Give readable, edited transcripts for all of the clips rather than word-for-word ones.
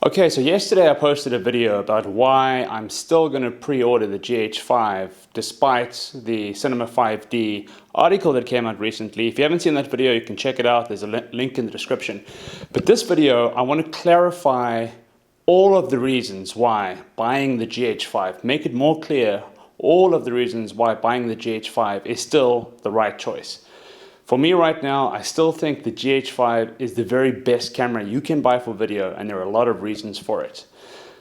Okay, so yesterday I posted a video about why I'm still going to pre-order the GH5 despite the Cinema5D article that came out recently. If you haven't seen that video, you can check it out. There's a link in the description. But this video, I want to clarify all of the reasons why buying the GH5, make it more clear all of the reasons why buying the GH5 is still the right choice. For me right now, I still think the GH5 is the very best camera you can buy for video, and there are a lot of reasons for it.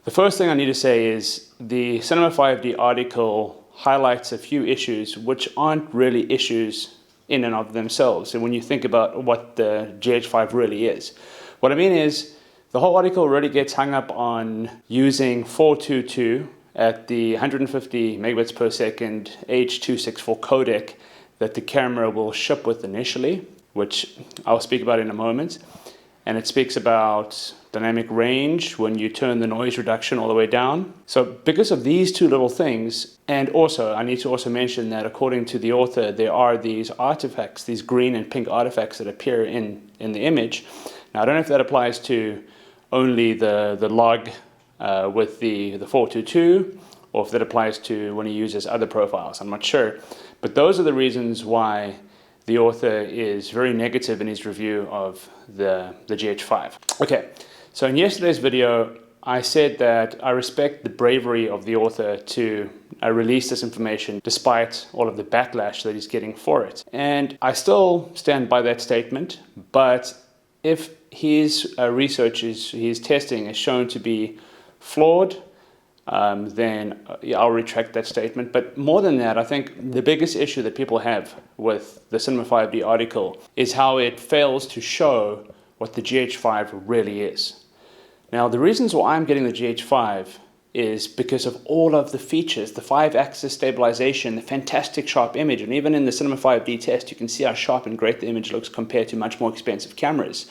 The first thing I need to say is the Cinema5D article highlights a few issues which aren't really issues in and of themselves. And when you think about what the GH5 really is, what I mean is the whole article really gets hung up on using 422 at the 150 megabits per second H.264 codec that the camera will ship with initially, which I'll speak about in a moment. And it speaks about dynamic range when you turn the noise reduction all the way down. So because of these two little things, and also I need to also mention that according to the author, there are these artifacts, these green and pink artifacts that appear in the image. Now I don't know if that applies to only the log with the 422, or if that applies to when he uses other profiles. I'm not sure. But those are the reasons why the author is very negative in his review of the GH5. Okay, so in yesterday's video, I said that I respect the bravery of the author to release this information despite all of the backlash that he's getting for it. And I still stand by that statement, but if his research, his testing is shown to be flawed, then I'll retract that statement. But more than that, I think the biggest issue that people have with the Cinema5D article is how it fails to show what the GH5 really is. Now, the reasons why I'm getting the GH5 is because of all of the features, the 5-axis stabilization, the fantastic sharp image, and even in the Cinema5D test, you can see how sharp and great the image looks compared to much more expensive cameras.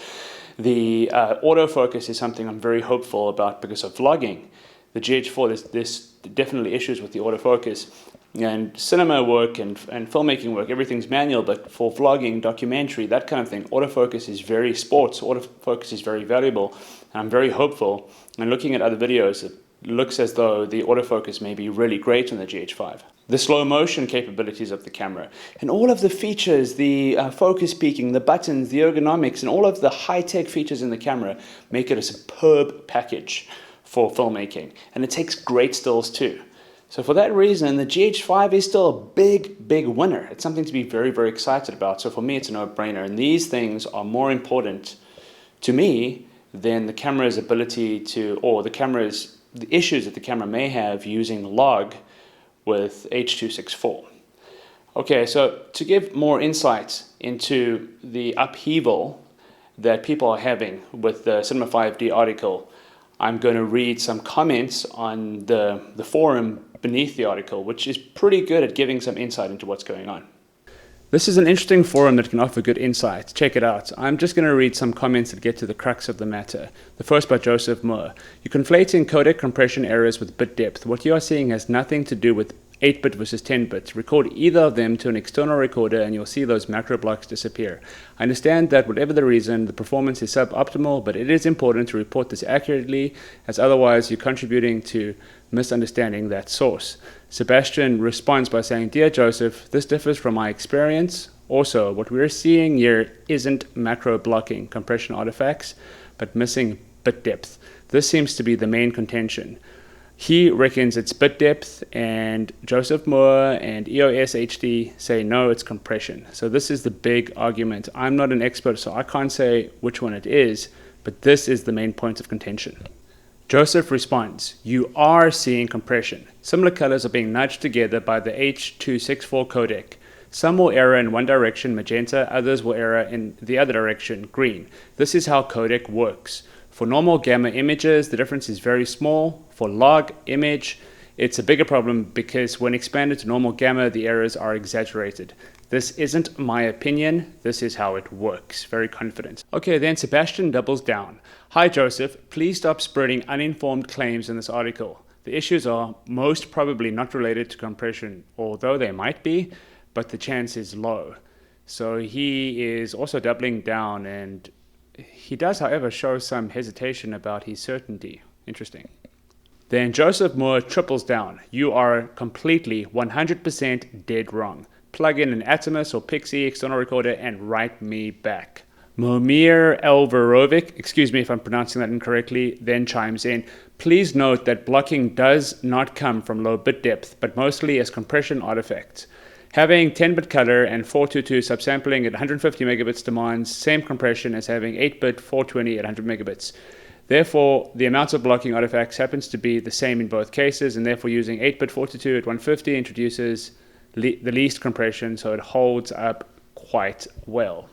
The autofocus is something I'm very hopeful about because of vlogging. The GH4, there's definitely issues with the autofocus, and cinema work and filmmaking work, everything's manual, but for vlogging, documentary, that kind of thing, autofocus is very sports, autofocus is very valuable, and I'm very hopeful. And looking at other videos, it looks as though the autofocus may be really great on the GH5. The slow motion capabilities of the camera, and all of the features, the focus peaking, the buttons, the ergonomics, and all of the high-tech features in the camera make it a superb package for filmmaking, and it takes great stills too. So for that reason, the GH5 is still a big winner. It's something to be very, very excited about. So for me, it's a no-brainer, and these things are more important to me than the camera's ability to, or the issues that the camera may have using log with H.264. Okay, so to give more insight into the upheaval that people are having with the Cinema5D article, I'm going to read some comments on the forum beneath the article, which is pretty good at giving some insight into what's going on. This is an interesting forum that can offer good insight. Check it out. I'm just going to read some comments that get to the crux of the matter. The first by Joseph Moore. You're conflating codec compression errors with bit depth. What you are seeing has nothing to do with 8-bit versus 10-bit. Record either of them to an external recorder and you'll see those macro blocks disappear. I understand that whatever the reason, the performance is suboptimal, but it is important to report this accurately, as otherwise you're contributing to misunderstanding that source. Sebastian responds by saying, Dear Joseph, this differs from my experience. Also, what we're seeing here isn't macro blocking compression artifacts, but missing bit depth. This seems to be the main contention. He reckons it's bit depth, and Joseph Moore and EOSHD say no, it's compression. So this is the big argument. I'm not an expert, so I can't say which one it is, but this is the main point of contention. Joseph responds, you are seeing compression. Similar colors are being nudged together by the H.264 codec. Some will error in one direction, magenta, others will error in the other direction, green. This is how codec works. For normal gamma images, the difference is very small. For log image, it's a bigger problem because when expanded to normal gamma, the errors are exaggerated. This isn't my opinion, this is how it works. Very confident. Okay, then Sebastian doubles down. Hi Joseph, please stop spreading uninformed claims in this article. The issues are most probably not related to compression, although they might be, but the chance is low. So he is also doubling down and He does, however, show some hesitation about his certainty. Interesting. Then Joseph Moore triples down. You are completely 100% dead wrong. Plug in an Atomus or Pixie external recorder and write me back. Momir Elverovic, excuse me if I'm pronouncing that incorrectly, then chimes in. Please note that blocking does not come from low bit depth, but mostly as compression artifacts. Having 10-bit color and 422 subsampling at 150 megabits demands same compression as having 8-bit 420 at 100 megabits. Therefore, the amount of blocking artifacts happens to be the same in both cases, and therefore using 8-bit 422 at 150 introduces the least compression, so it holds up quite well.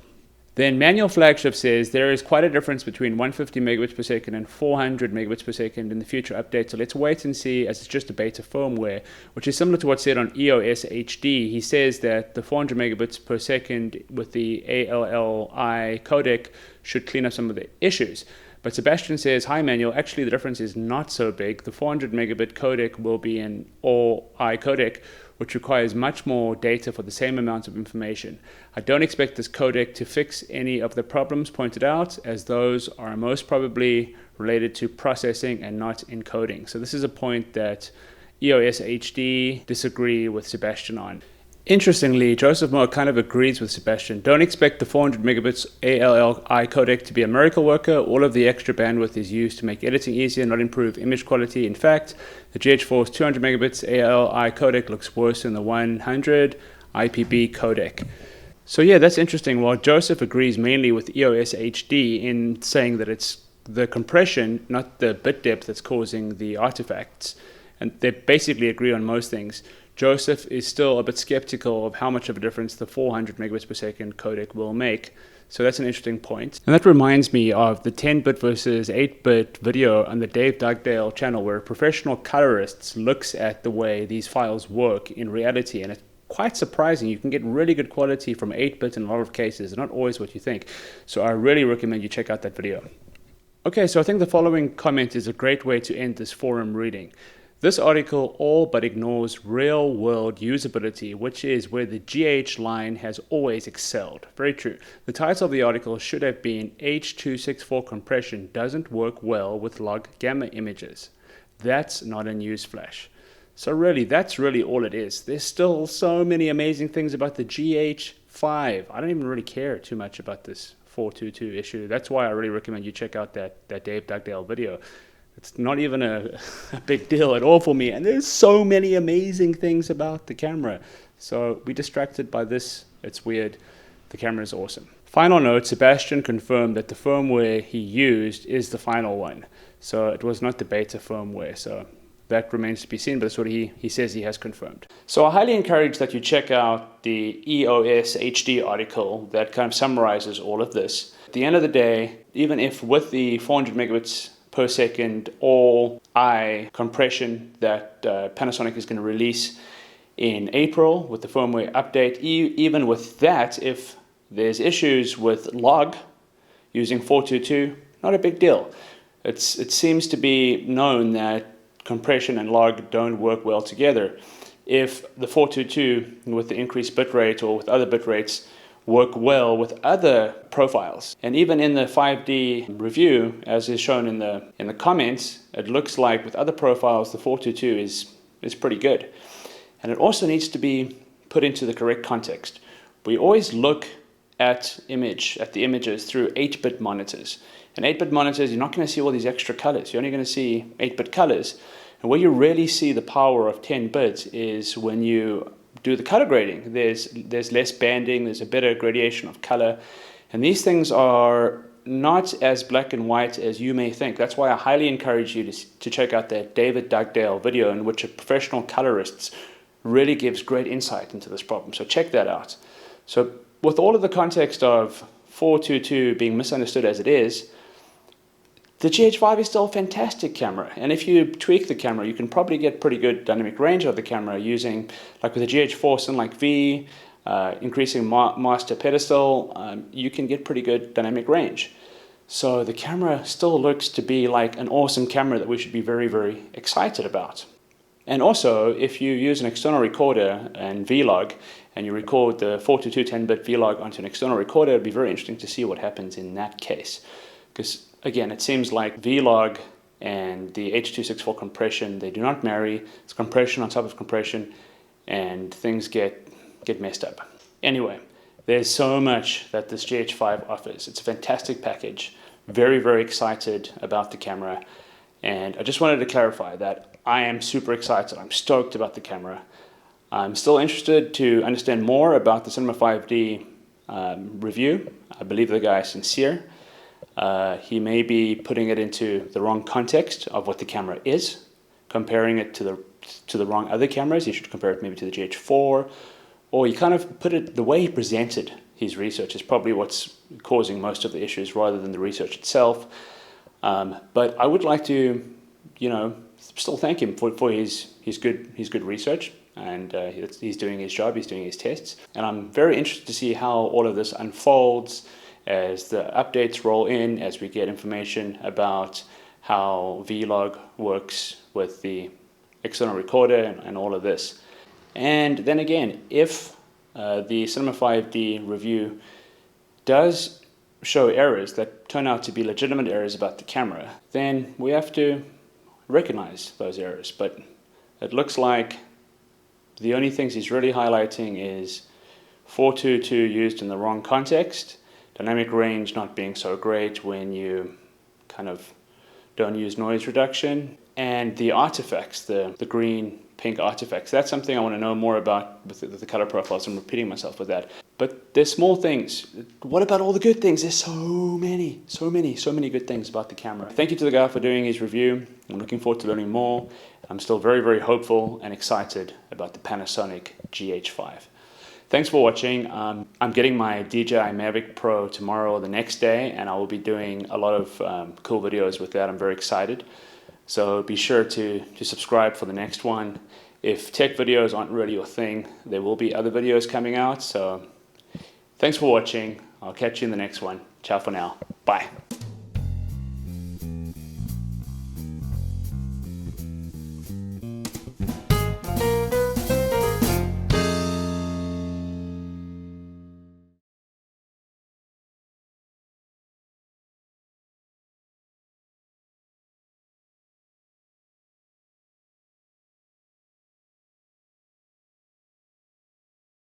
Then Manual Flagship says there is quite a difference between 150 megabits per second and 400 megabits per second in the future update. So let's wait and see, as it's just a beta firmware, which is similar to what's said on EOSHD. He says that the 400 megabits per second with the ALLI codec should clean up some of the issues. But Sebastian says, hi Manual, actually the difference is not so big. The 400 megabit codec will be an ALLI codec, which requires much more data for the same amount of information. I don't expect this codec to fix any of the problems pointed out, as those are most probably related to processing and not encoding. So this is a point that EOSHD disagree with Sebastian on. Interestingly, Joseph Moore kind of agrees with Sebastian. Don't expect the 400 megabits ALLI codec to be a miracle worker. All of the extra bandwidth is used to make editing easier, not improve image quality. In fact, the GH4's 200 megabits ALLI codec looks worse than the 100 IPB codec. So yeah, that's interesting. While Joseph agrees mainly with EOSHD in saying that it's the compression, not the bit depth, that's causing the artifacts, and they basically agree on most things, Joseph is still a bit skeptical of how much of a difference the 400 megabits per second codec will make. So that's an interesting point. And that reminds me of the 10-bit versus 8-bit video on the Dave Dugdale channel, where a professional colorist looks at the way these files work in reality, and it's quite surprising. You can get really good quality from 8-bit in a lot of cases, not always what you think. So I really recommend you check out that video. Okay, so I think the following comment is a great way to end this forum reading. This article all but ignores real-world usability, which is where the GH line has always excelled. Very true. The title of the article should have been H.264 compression doesn't work well with log gamma images. That's not a newsflash. So really, that's really all it is. There's still so many amazing things about the GH5. I don't even really care too much about this 422 issue. That's why I really recommend you check out that Dave Dugdale video. It's not even a big deal at all for me. And there's so many amazing things about the camera. So be distracted by this. It's weird. The camera is awesome. Final note, Sebastian confirmed that the firmware he used is the final one. So it was not the beta firmware. So that remains to be seen, but that's what he says he has confirmed. So I highly encourage that you check out the EOSHD article that kind of summarizes all of this. At the end of the day, even if with the 400 megabits per second all-I compression that Panasonic is going to release in April with the firmware update, even with that, if there's issues with log using 422, not a big deal. It seems to be known that compression and log don't work well together. If the 422 with the increased bitrate or with other bit rates work well with other profiles. And even in the 5D review, as is shown in the comments, it looks like with other profiles the 422 is pretty good. And it also needs to be put into the correct context. We always look at the images through 8-bit monitors. And 8-bit monitors, you're not going to see all these extra colors. You're only going to see 8-bit colors. And where you really see the power of 10 bits is when you do the color grading. There's less banding, there's a better gradation of color, and these things are not as black and white as you may think. That's why I highly encourage you to check out that David Dugdale video, in which a professional colorist really gives great insight into this problem. So check that out. So with all of the context of 422 being misunderstood as it is, the GH5 is still a fantastic camera, and if you tweak the camera, you can probably get pretty good dynamic range of the camera using, like with the GH4 Cinema5D V, increasing master pedestal, you can get pretty good dynamic range. So the camera still looks to be like an awesome camera that we should be very, very excited about. And also, if you use an external recorder and vlog, and you record the 422 10-bit vlog onto an external recorder, it'd be very interesting to see what happens in that case. Because again, it seems like vlog and the H.264 compression, they do not marry. It's compression on top of compression, and things get messed up. Anyway, there's so much that this GH5 offers. It's a fantastic package. Very, very excited about the camera. And I just wanted to clarify that I am super excited. I'm stoked about the camera. I'm still interested to understand more about the Cinema5D review. I believe the guy is sincere. He may be putting it into the wrong context of what the camera is, comparing it to the wrong other cameras. He should compare it maybe to the GH4, or he kind of put it, the way he presented his research is probably what's causing most of the issues rather than the research itself. But I would like to, still thank him for his good research, and he's doing his job, he's doing his tests, and I'm very interested to see how all of this unfolds as the updates roll in, as we get information about how vlog works with the external recorder and all of this. And then again, if the Cinema5D review does show errors that turn out to be legitimate errors about the camera, then we have to recognize those errors. But it looks like the only things he's really highlighting is 422 used in the wrong context, dynamic range not being so great when you kind of don't use noise reduction, and the artifacts, the green, pink artifacts. That's something I want to know more about with the color profiles. I'm repeating myself with that. But there's small things. What about all the good things? There's so many good things about the camera. Thank you to the guy for doing his review. I'm looking forward to learning more. I'm still very, very hopeful and excited about the Panasonic GH5. Thanks for watching. I'm getting my DJI Mavic Pro tomorrow or the next day, and I will be doing a lot of cool videos with that. I'm very excited. So be sure to subscribe for the next one. If tech videos aren't really your thing, there will be other videos coming out. So thanks for watching. I'll catch you in the next one. Ciao for now. Bye.